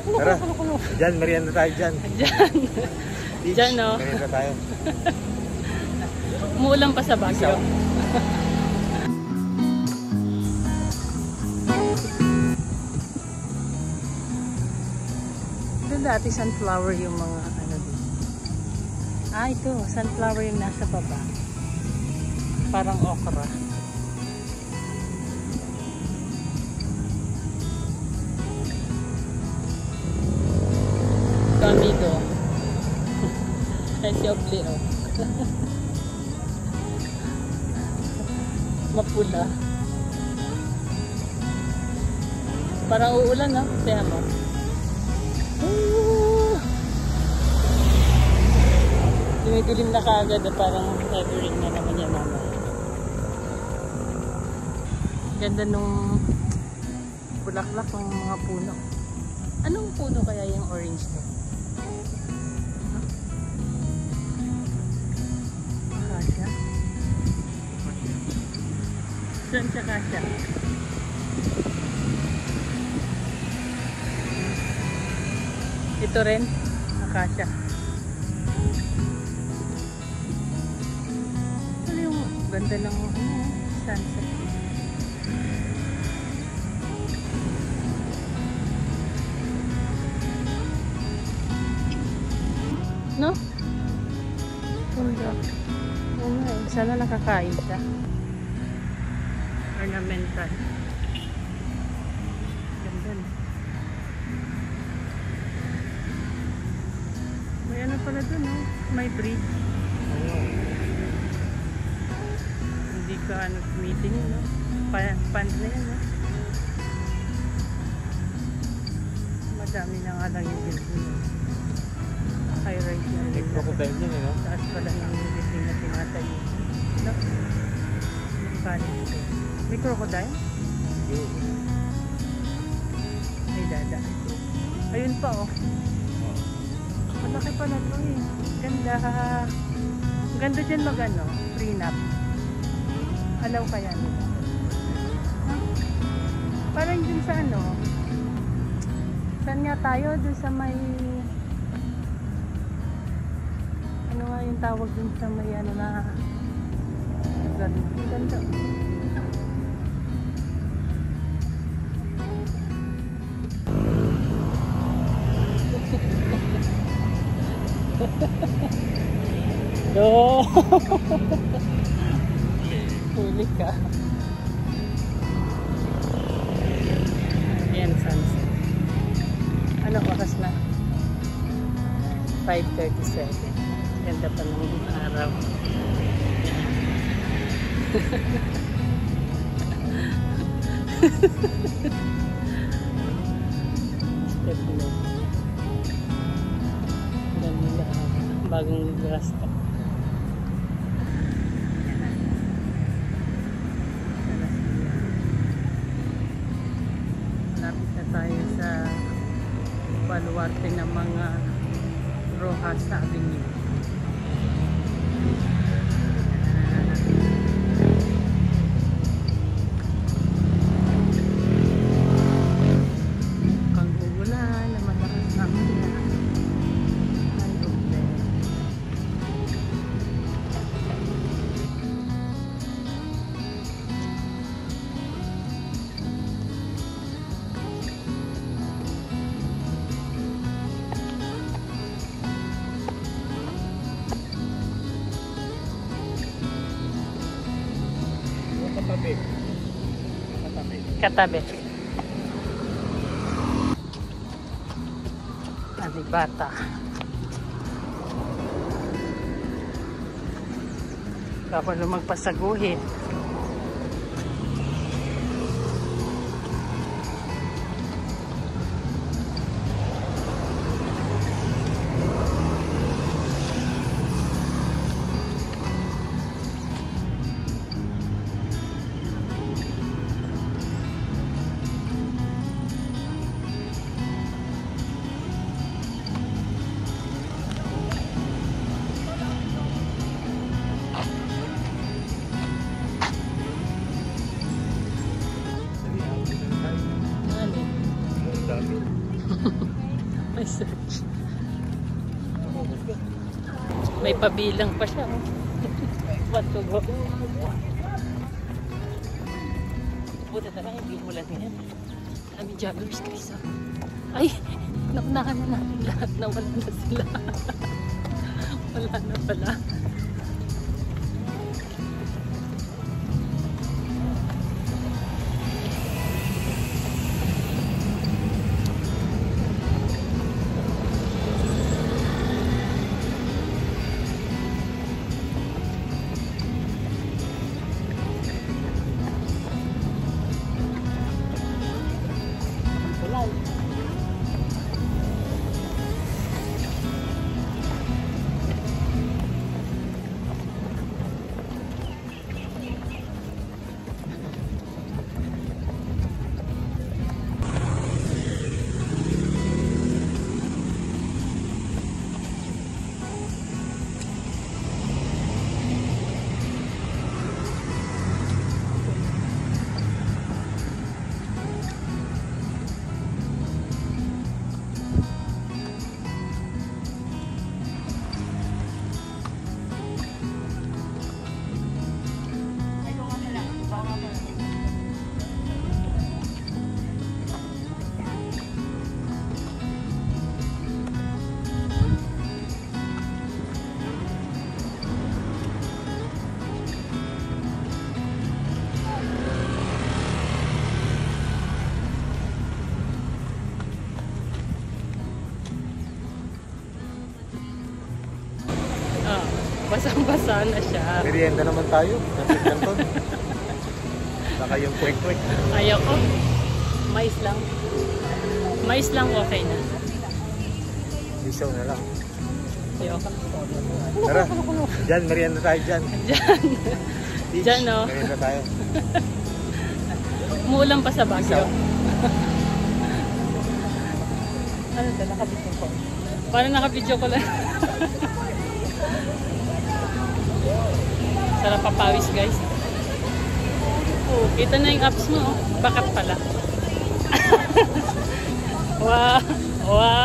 Tara, dyan, merienda tayo dyan. Dyan. Dyan, no? Merienda tayo. Umuulan pa sa Baguio. Ito dati sunflower yung mga ano dito. Ah, ito. Sunflower yung nasa baba. Parang okra. Amigo. Ay si Obli, oh. Mapula. Parang uulan, no? Kaya mo. Dumidilim na kaagad, parang heavy rain na naman yan, mama. Ganda nung bulaklak ng mga puno. Anong puno kaya yung orange na? Akasya? Saan siya akasya? Ito rin, akasya. Ano yung ganda ng sunset? No? Ganda. Sana nakakain siya. Ornamental. Ganda na. May ano pala dun, no? May bridge. Hindi ka ano meeting, no? Pand na yan, no? Madami na nga lang yung building. High-rise na. May crocodile dyan, no? Taas pala ng building na tinatay. No? May crocodile? May dada. Ayun pa, oh. Malaki pala ito, eh. Ganda. Ganda dyan mag-ano, prenup. Alaw kaya nila. Huh? Parang dun sa ano, saan nga tayo? Dun sa may, ano nga yung tawag dun sa may ano na, ganda. Oh. Huli ka. Ayan, sunset. Ano oras na? 5:37. Ganda pa ng araw. Step mo. Ganda. Bagong rasta. Lapit na tayo sa baluarte ng mga Rojas Avenue. Katabi. Alibata. Kapag magpasaguhin. May search. May pabilang pa siya. Oh. What to go? Buta talaga yung bimulan niya. Kami joggers guys. Ay! Naunahan na natin lahat. Nawala na sila. Wala na pala. Basang-basa na siya. Merienda naman tayo. Natin kanton. Saka yung kwek-kwek. Ayaw ko. Mais lang. Mais lang okay na. Isaw na lang. Ayaw ko. Tara. Diyan, merienda tayo dyan. Diyan. Beach, Diyan no. merienda tayo. Umuulan pa sa Baguio. Isaw. Ano ito? Nakabidyo ko. Parang nakabidyo ko lang. Sarap papawis guys. Oh, kita na yung apps mo. Oh. Bakat pala. Wow. Wow.